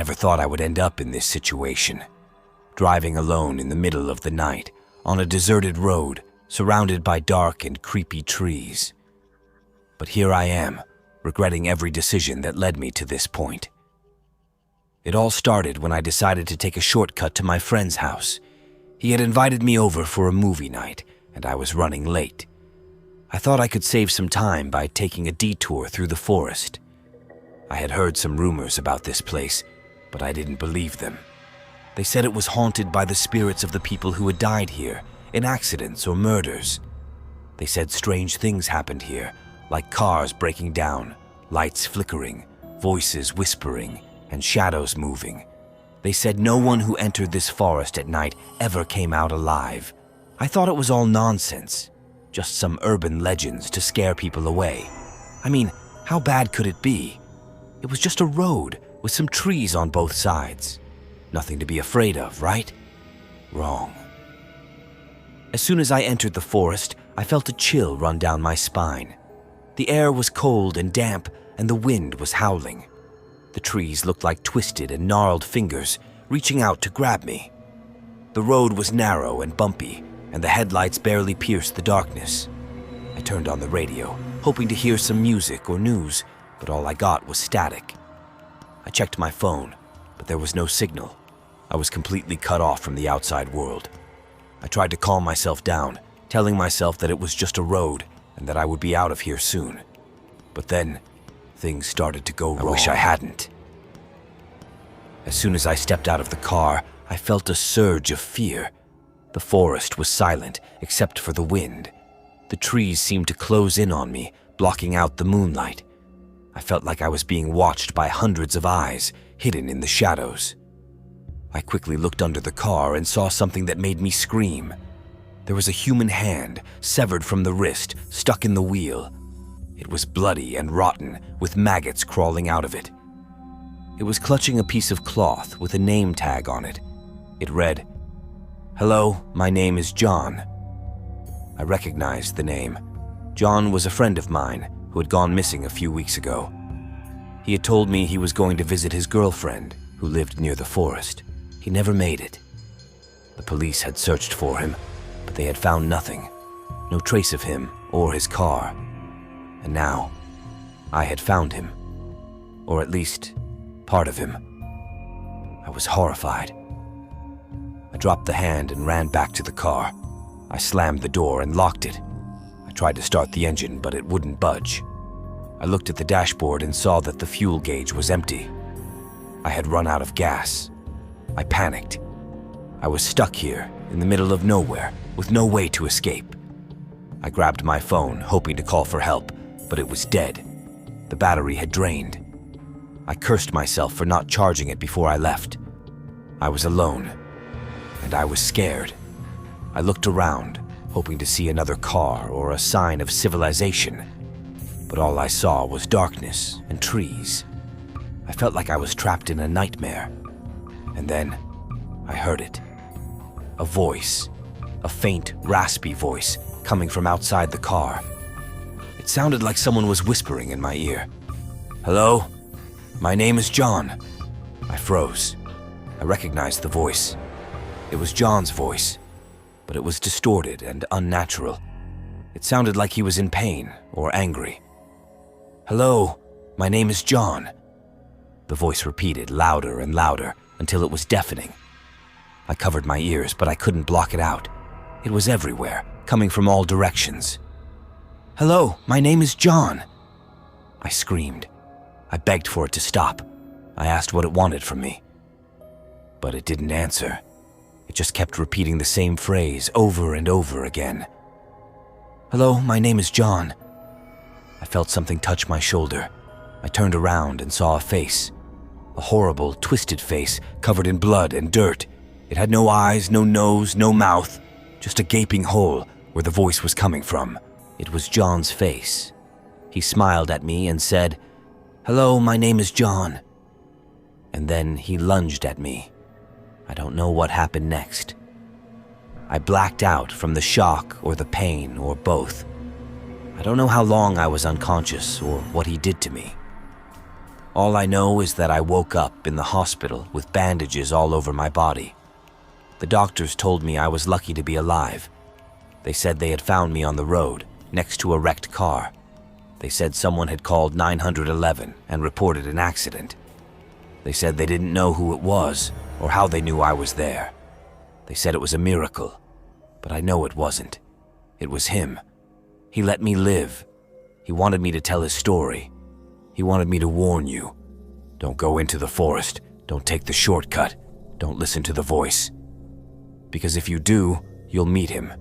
never thought I would end up in this situation, driving alone in the middle of the night on a deserted road surrounded by dark and creepy trees. But here I am, regretting every decision that led me to this point. It all started when I decided to take a shortcut to my friend's house. He had invited me over for a movie night, and I was running late. I thought I could save some time by taking a detour through the forest. I had heard some rumors about this place, but I didn't believe them. They said it was haunted by the spirits of the people who had died here, in accidents or murders. They said strange things happened here, like cars breaking down, lights flickering, voices whispering, and shadows moving. They said no one who entered this forest at night ever came out alive. I thought it was all nonsense, just some urban legends to scare people away. I mean, how bad could it be? It was just a road with some trees on both sides. Nothing to be afraid of, right? Wrong. As soon as I entered the forest, I felt a chill run down my spine. The air was cold and damp, and the wind was howling. The trees looked like twisted and gnarled fingers reaching out to grab me. The road was narrow and bumpy, and the headlights barely pierced the darkness. I turned on the radio, hoping to hear some music or news, but all I got was static. I checked my phone, but there was no signal. I was completely cut off from the outside world. I tried to calm myself down, telling myself that it was just a road and that I would be out of here soon. But then, things started to go wrong. I wish I hadn't. As soon as I stepped out of the car, I felt a surge of fear. The forest was silent, except for the wind. The trees seemed to close in on me, blocking out the moonlight. I felt like I was being watched by hundreds of eyes, hidden in the shadows. I quickly looked under the car and saw something that made me scream. There was a human hand, severed from the wrist, stuck in the wheel. It was bloody and rotten, with maggots crawling out of it. It was clutching a piece of cloth with a name tag on it. It read, "Hello, my name is John." I recognized the name. John was a friend of mine who had gone missing a few weeks ago. He had told me he was going to visit his girlfriend, who lived near the forest. He never made it. The police had searched for him, but they had found nothing. No trace of him or his car. And now, I had found him. Or at least, part of him. I was horrified. I dropped the hand and ran back to the car. I slammed the door and locked it. I tried to start the engine, but it wouldn't budge. I looked at the dashboard and saw that the fuel gauge was empty. I had run out of gas. I panicked. I was stuck here, in the middle of nowhere, with no way to escape. I grabbed my phone, hoping to call for help, but it was dead. The battery had drained. I cursed myself for not charging it before I left. I was alone, and I was scared. I looked around, hoping to see another car or a sign of civilization, but all I saw was darkness and trees. I felt like I was trapped in a nightmare. And then, I heard it. A voice, a faint, raspy voice, coming from outside the car. It sounded like someone was whispering in my ear. "Hello? My name is John." I froze. I recognized the voice. It was John's voice, but it was distorted and unnatural. It sounded like he was in pain or angry. "Hello, my name is John." The voice repeated louder and louder until it was deafening. I covered my ears, but I couldn't block it out. It was everywhere, coming from all directions. "Hello, my name is John." I screamed. I begged for it to stop. I asked what it wanted from me. But it didn't answer. It just kept repeating the same phrase over and over again. "Hello, my name is John." I felt something touch my shoulder. I turned around and saw a face. A horrible, twisted face covered in blood and dirt. It had no eyes, no nose, no mouth, just a gaping hole where the voice was coming from. It was John's face. He smiled at me and said, "Hello, my name is John." And then he lunged at me. I don't know what happened next. I blacked out from the shock or the pain or both. I don't know how long I was unconscious or what he did to me. All I know is that I woke up in the hospital with bandages all over my body. The doctors told me I was lucky to be alive. They said they had found me on the road, next to a wrecked car. They said someone had called 911 and reported an accident. They said they didn't know who it was or how they knew I was there. They said it was a miracle, but I know it wasn't. It was him. He let me live. He wanted me to tell his story. He wanted me to warn you. Don't go into the forest. Don't take the shortcut. Don't listen to the voice. Because if you do, you'll meet him,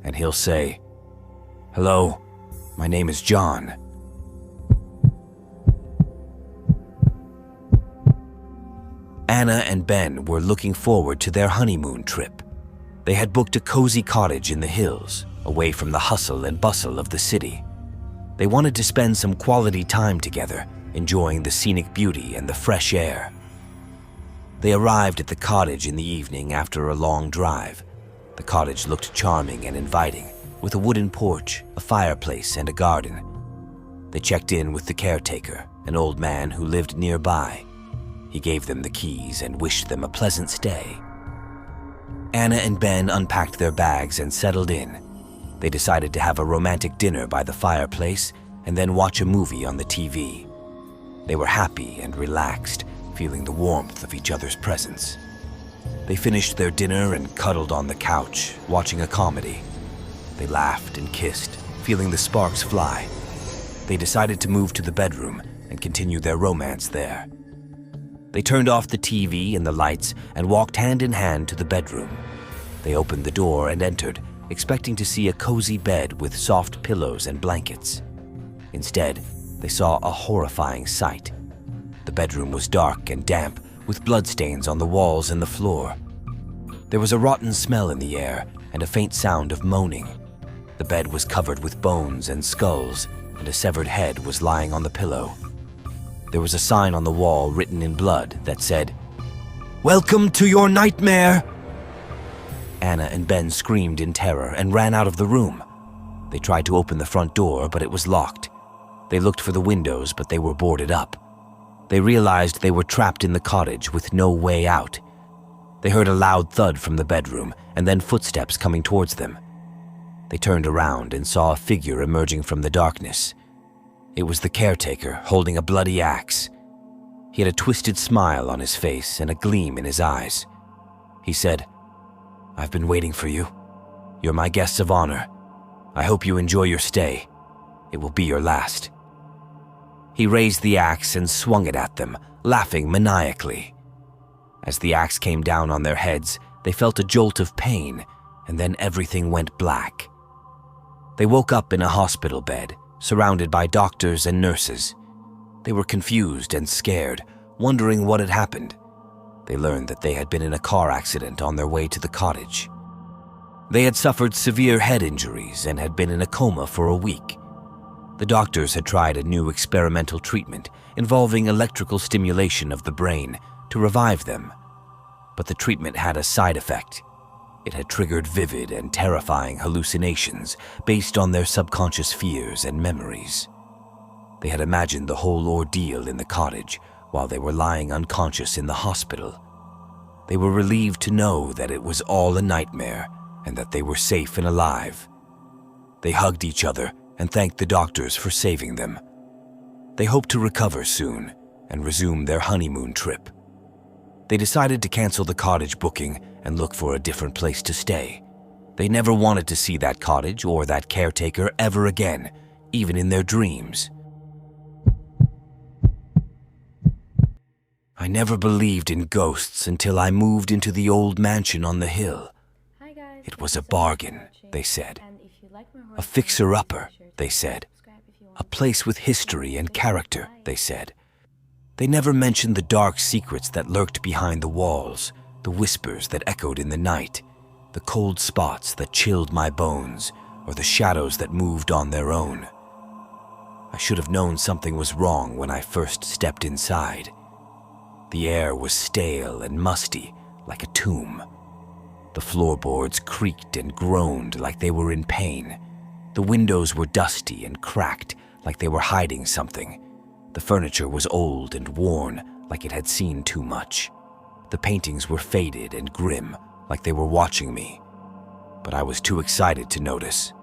and he'll say, "Hello, my name is John." Anna and Ben were looking forward to their honeymoon trip. They had booked a cozy cottage in the hills, away from the hustle and bustle of the city. They wanted to spend some quality time together, enjoying the scenic beauty and the fresh air. They arrived at the cottage in the evening after a long drive. The cottage looked charming and inviting, with a wooden porch, a fireplace, and a garden. They checked in with the caretaker, an old man who lived nearby. He gave them the keys and wished them a pleasant stay. Anna and Ben unpacked their bags and settled in. They decided to have a romantic dinner by the fireplace and then watch a movie on the TV. They were happy and relaxed, feeling the warmth of each other's presence. They finished their dinner and cuddled on the couch, watching a comedy. They laughed and kissed, feeling the sparks fly. They decided to move to the bedroom and continue their romance there. They turned off the TV and the lights and walked hand in hand to the bedroom. They opened the door and entered, expecting to see a cozy bed with soft pillows and blankets. Instead, they saw a horrifying sight. The bedroom was dark and damp, with bloodstains on the walls and the floor. There was a rotten smell in the air and a faint sound of moaning. The bed was covered with bones and skulls, and a severed head was lying on the pillow. There was a sign on the wall written in blood that said, "Welcome to your nightmare!" Anna and Ben screamed in terror and ran out of the room. They tried to open the front door, but it was locked. They looked for the windows, but they were boarded up. They realized they were trapped in the cottage with no way out. They heard a loud thud from the bedroom and then footsteps coming towards them. They turned around and saw a figure emerging from the darkness. It was the caretaker holding a bloody axe. He had a twisted smile on his face and a gleam in his eyes. He said, "I've been waiting for you. You're my guests of honor. I hope you enjoy your stay. It will be your last." He raised the axe and swung it at them, laughing maniacally. As the axe came down on their heads, they felt a jolt of pain, and then everything went black. They woke up in a hospital bed, surrounded by doctors and nurses. They were confused and scared, wondering what had happened. They learned that they had been in a car accident on their way to the cottage. They had suffered severe head injuries and had been in a coma for a week. The doctors had tried a new experimental treatment involving electrical stimulation of the brain to revive them. But the treatment had a side effect. It had triggered vivid and terrifying hallucinations based on their subconscious fears and memories. They had imagined the whole ordeal in the cottage while they were lying unconscious in the hospital. They were relieved to know that it was all a nightmare and that they were safe and alive. They hugged each other and thanked the doctors for saving them. They hoped to recover soon and resume their honeymoon trip. They decided to cancel the cottage booking and look for a different place to stay. They never wanted to see that cottage or that caretaker ever again, even in their dreams. "I never believed in ghosts until I moved into the old mansion on the hill. It was a bargain," they said. "A fixer-upper," they said. "A place with history and character," they said. They never mentioned the dark secrets that lurked behind the walls, the whispers that echoed in the night, the cold spots that chilled my bones, or the shadows that moved on their own. I should have known something was wrong when I first stepped inside. The air was stale and musty, like a tomb. The floorboards creaked and groaned like they were in pain. The windows were dusty and cracked, like they were hiding something. The furniture was old and worn, like it had seen too much. The paintings were faded and grim, like they were watching me. But I was too excited to notice.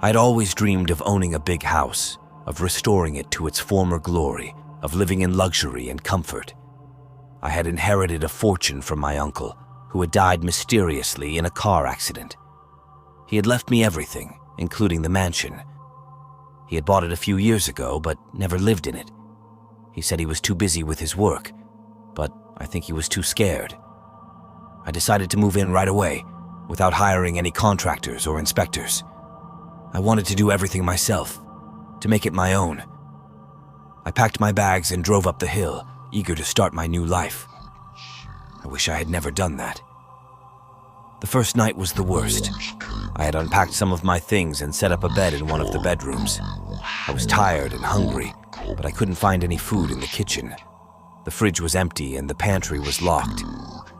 I'd always dreamed of owning a big house, of restoring it to its former glory, of living in luxury and comfort. I had inherited a fortune from my uncle, who had died mysteriously in a car accident. He had left me everything, including the mansion. He had bought it a few years ago, but never lived in it. He said he was too busy with his work, but I think he was too scared. I decided to move in right away, without hiring any contractors or inspectors. I wanted to do everything myself, to make it my own. I packed my bags and drove up the hill, eager to start my new life. I wish I had never done that. The first night was the worst. I had unpacked some of my things and set up a bed in one of the bedrooms. I was tired and hungry, but I couldn't find any food in the kitchen. The fridge was empty and the pantry was locked.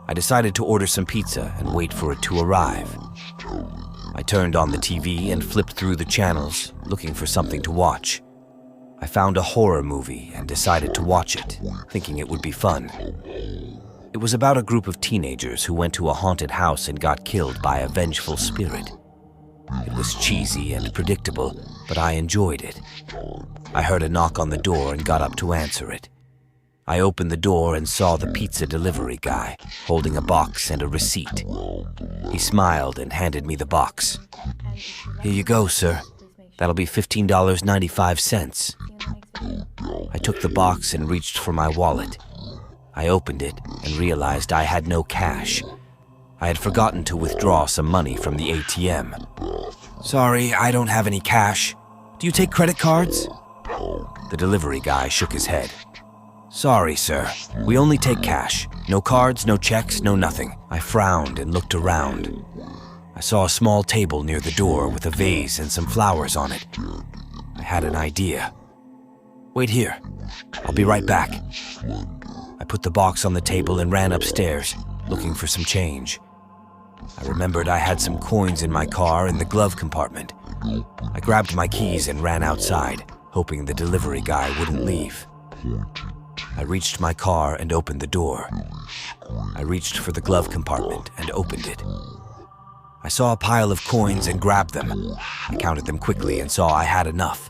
I decided to order some pizza and wait for it to arrive. I turned on the TV and flipped through the channels, looking for something to watch. I found a horror movie and decided to watch it, thinking it would be fun. It was about a group of teenagers who went to a haunted house and got killed by a vengeful spirit. It was cheesy and predictable, but I enjoyed it. I heard a knock on the door and got up to answer it. I opened the door and saw the pizza delivery guy, holding a box and a receipt. He smiled and handed me the box. "Here you go, sir. That'll be $15.95. I took the box and reached for my wallet. I opened it and realized I had no cash. I had forgotten to withdraw some money from the ATM. "Sorry, I don't have any cash. Do you take credit cards?" The delivery guy shook his head. "Sorry, sir. We only take cash. No cards, no checks, no nothing." I frowned and looked around. I saw a small table near the door with a vase and some flowers on it. I had an idea. "Wait here. I'll be right back." I put the box on the table and ran upstairs, looking for some change. I remembered I had some coins in my car in the glove compartment. I grabbed my keys and ran outside, hoping the delivery guy wouldn't leave. I reached my car and opened the door. I reached for the glove compartment and opened it. I saw a pile of coins and grabbed them. I counted them quickly and saw I had enough.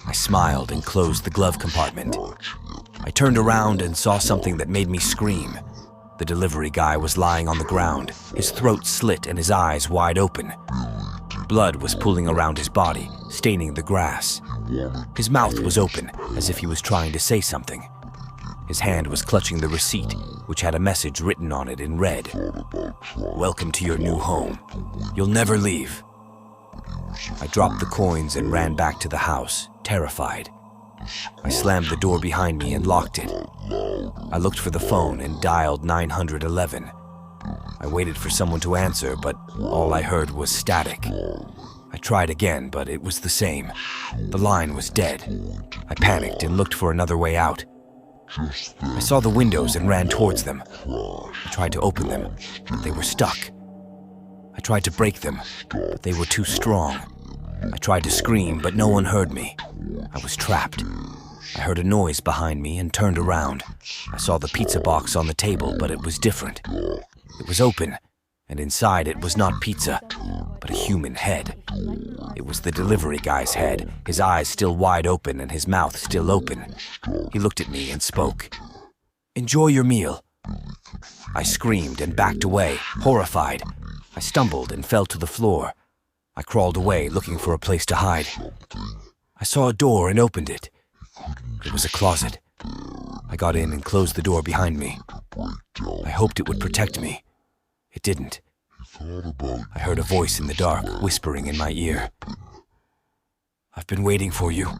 I smiled and closed the glove compartment. I turned around and saw something that made me scream. The delivery guy was lying on the ground, his throat slit and his eyes wide open. Blood was pooling around his body, staining the grass. His mouth was open, as if he was trying to say something. His hand was clutching the receipt, which had a message written on it in red. "Welcome to your new home. You'll never leave." I dropped the coins and ran back to the house, terrified. I slammed the door behind me and locked it. I looked for the phone and dialed 911. I waited for someone to answer, but all I heard was static. I tried again, but it was the same. The line was dead. I panicked and looked for another way out. I saw the windows and ran towards them. I tried to open them, but they were stuck. I tried to break them, but they were too strong. I tried to scream, but no one heard me. I was trapped. I heard a noise behind me and turned around. I saw the pizza box on the table, but it was different. It was open, and inside it was not pizza, but a human head. It was the delivery guy's head, his eyes still wide open and his mouth still open. He looked at me and spoke. "Enjoy your meal." I screamed and backed away, horrified. I stumbled and fell to the floor. I crawled away, looking for a place to hide. I saw a door and opened it. It was a closet. I got in and closed the door behind me. I hoped it would protect me. It didn't. I heard a voice in the dark, whispering in my ear. "I've been waiting for you."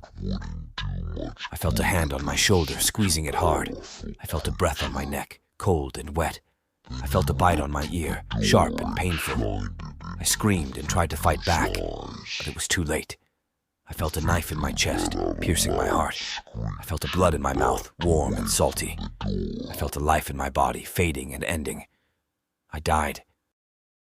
I felt a hand on my shoulder, squeezing it hard. I felt a breath on my neck, cold and wet. I felt a bite on my ear, sharp and painful. I screamed and tried to fight back, but it was too late. I felt a knife in my chest, piercing my heart. I felt a blood in my mouth, warm and salty. I felt a life in my body, fading and ending. I died.